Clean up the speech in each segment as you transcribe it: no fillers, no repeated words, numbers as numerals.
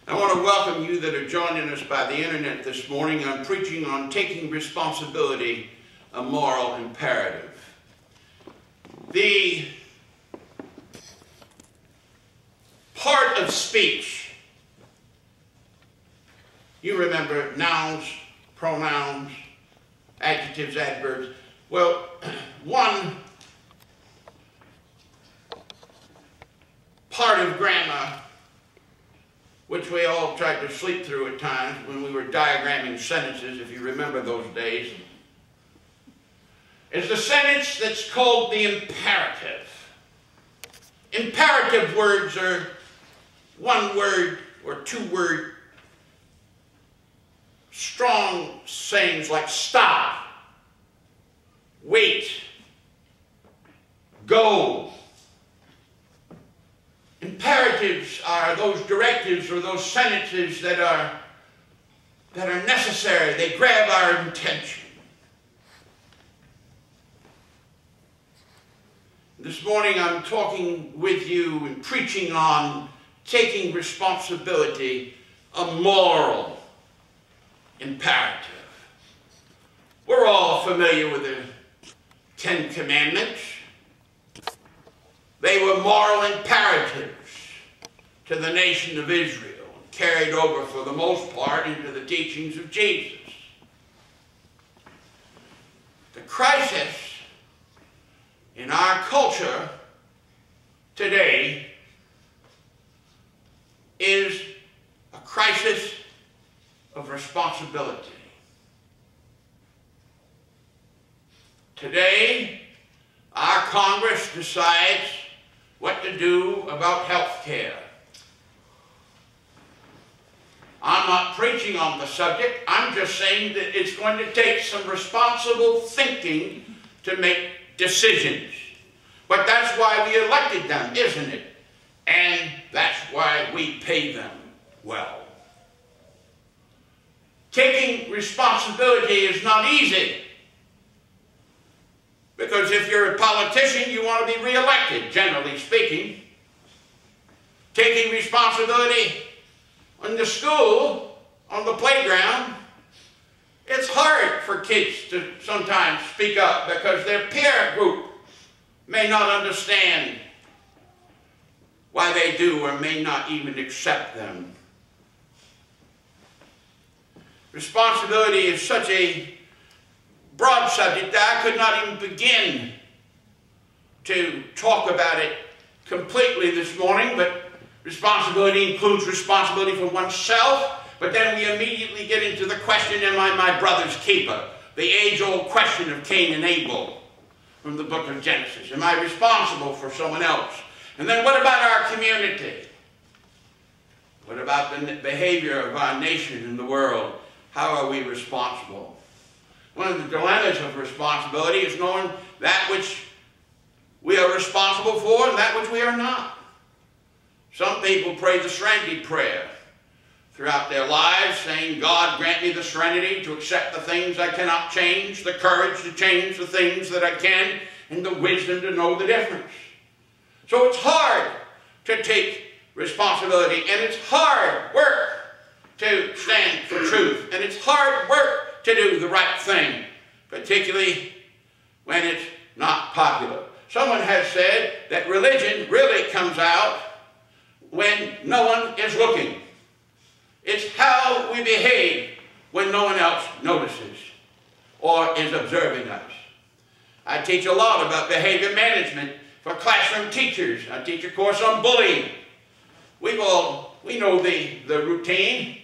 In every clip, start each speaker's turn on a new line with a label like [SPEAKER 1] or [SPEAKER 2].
[SPEAKER 1] I want to welcome you that are joining us by the internet this morning. I'm preaching on taking responsibility, a moral imperative. The part of speech, you remember nouns, pronouns, adjectives, adverbs. Well, one part of grammar, which we all tried to sleep through at times when we were diagramming sentences, if you remember those days, is the sentence that's called the imperative. Imperative words are one word or two word strong sayings like stop, wait, go. Imperatives are those directives or those sentences that are necessary. They grab our attention. This morning I'm talking with you and preaching on taking responsibility, a moral imperative. We're all familiar with the Ten Commandments. They were moral imperatives to the nation of Israel, carried over for the most part into the teachings of Jesus. The crisis in our culture today is a crisis of responsibility. Today, our Congress decides what to do about health care. I'm not preaching on the subject. I'm just saying that it's going to take some responsible thinking to make decisions. But that's why we elected them, isn't it? And that's why we pay them well. Taking responsibility is not easy. Because if you're a politician, you want to be re-elected, generally speaking. Taking responsibility in the school, on the playground, it's hard for kids to sometimes speak up because their peer group may not understand why they do or may not even accept them. Responsibility is such a broad subject that I could not even begin to talk about it completely this morning, but responsibility includes responsibility for oneself, but then we immediately get into the question, am I my brother's keeper? The age-old question of Cain and Abel from the book of Genesis. Am I responsible for someone else? And then what about our community? What about the behavior of our nation and the world? How are we responsible? One of the dilemmas of responsibility is knowing that which we are responsible for and that which we are not. Some people pray the serenity prayer throughout their lives, saying, God, grant me the serenity to accept the things I cannot change, the courage to change the things that I can, and the wisdom to know the difference. So it's hard to take responsibility, and it's hard work to stand for truth, and it's hard work to do the right thing, particularly when it's not popular. Someone has said that religion really comes out when no one is looking. It's how we behave when no one else notices or is observing us. I teach a lot about behavior management for classroom teachers. I teach a course on bullying. We know the routine.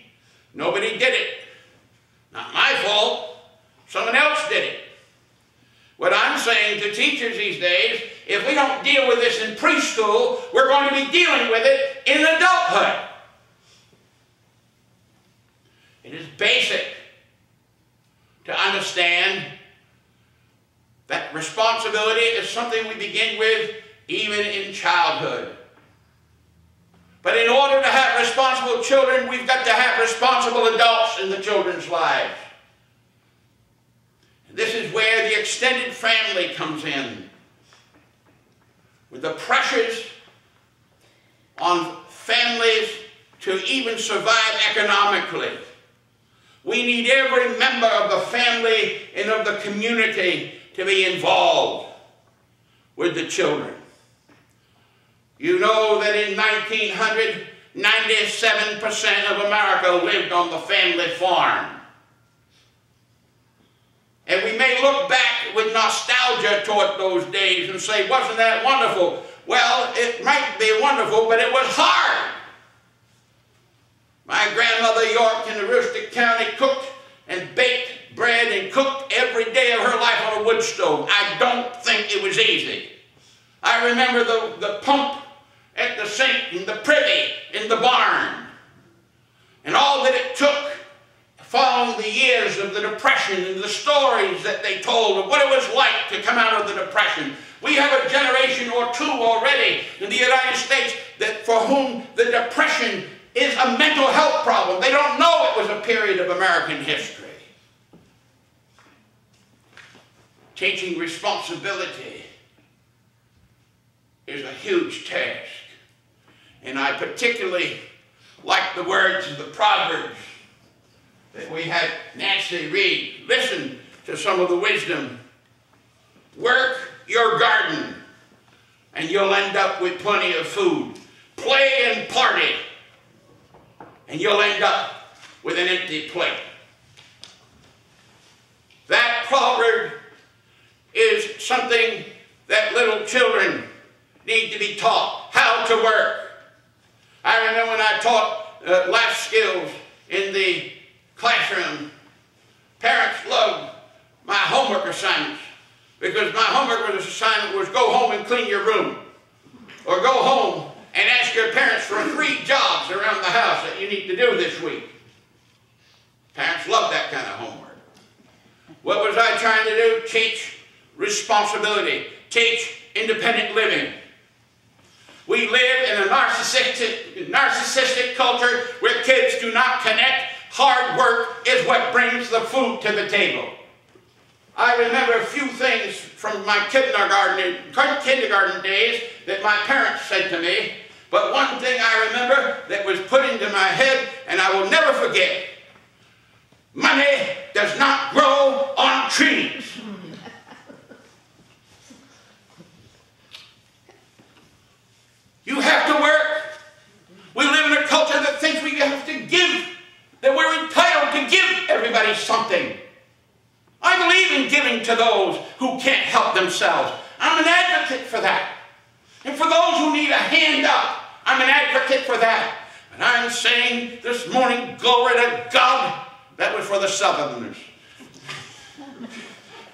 [SPEAKER 1] Nobody did it. Not my fault. Someone else did it. What I'm saying to teachers these days, if we don't deal with this in preschool, we're going to be dealing with it in adulthood. It is basic to understand that responsibility is something we begin with even in childhood. But in order to have responsible children, we've got to have responsible adults in the children's lives. This is where the extended family comes in, with the pressures on families to even survive economically. We need every member of the family and of the community to be involved with the children. You know that in 1900, 97% of America lived on the family farm. And we may look back with nostalgia toward those days and say, wasn't that wonderful? Well, it might be wonderful, but it was hard. My grandmother York in Aroostook County cooked and baked bread and cooked every day of her life on a wood stove. I don't think it was easy. I remember the pump at the sink and the privy in the barn. And all that it took following the years of the Depression and the stories that they told of what it was like to come out of the Depression. We have a generation or two already in the United States that for whom the Depression is a mental health problem. They don't know it was a period of American history. Teaching responsibility is a huge task. And I particularly like the words of the Proverbs that we had Nancy read. Listen to some of the wisdom. Work your garden and you'll end up with plenty of food. Play and party and you'll end up with an empty plate. That proverb is something that little children need to be taught how to work. I remember when I taught life skills in the classroom, parents loved my homework assignments because my homework assignment was go home and clean your room, or go home and ask your parents for 3 jobs around the house that you need to do this week. Parents love that kind of homework. What was I trying to do? Teach responsibility, teach independent living. We live in a narcissistic culture where kids do not connect. Hard work is what brings the food to the table. I remember a few things from my kindergarten days that my parents said to me, but one thing I remember that was put into my head and I will never forget: money does not grow on trees. You have to work. We live in a culture that thinks we have to give, that we're entitled to give everybody something. I believe in giving to those who can't help themselves. I'm an advocate for that. And for those who need a hand up, I'm an advocate for that. And I'm saying this morning, glory to God, that was for the Southerners.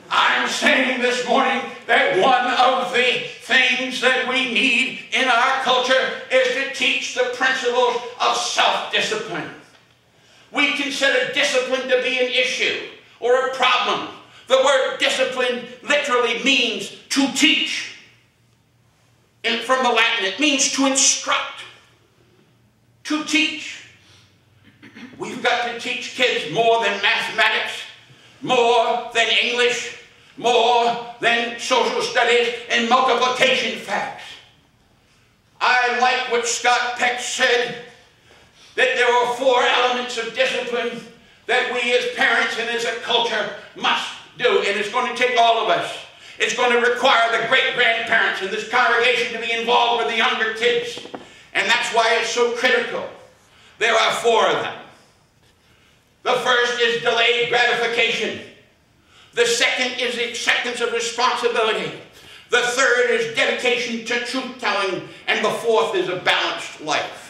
[SPEAKER 1] I'm saying this morning that one of the things that we need in our culture is to teach the principles of self-discipline. We consider discipline to be an issue or a problem. The word discipline literally means to teach. And from the Latin, it means to instruct, to teach. We've got to teach kids more than mathematics, more than English, more than social studies and multiplication facts. I like what Scott Peck said, that there are 4 elements of discipline that we as parents and as a culture must do, and it's going to take all of us. It's going to require the great-grandparents in this congregation to be involved with the younger kids, and that's why it's so critical. There are 4 of them. The first is delayed gratification. The second is the acceptance of responsibility. The third is dedication to truth-telling, and the 4th is a balanced life.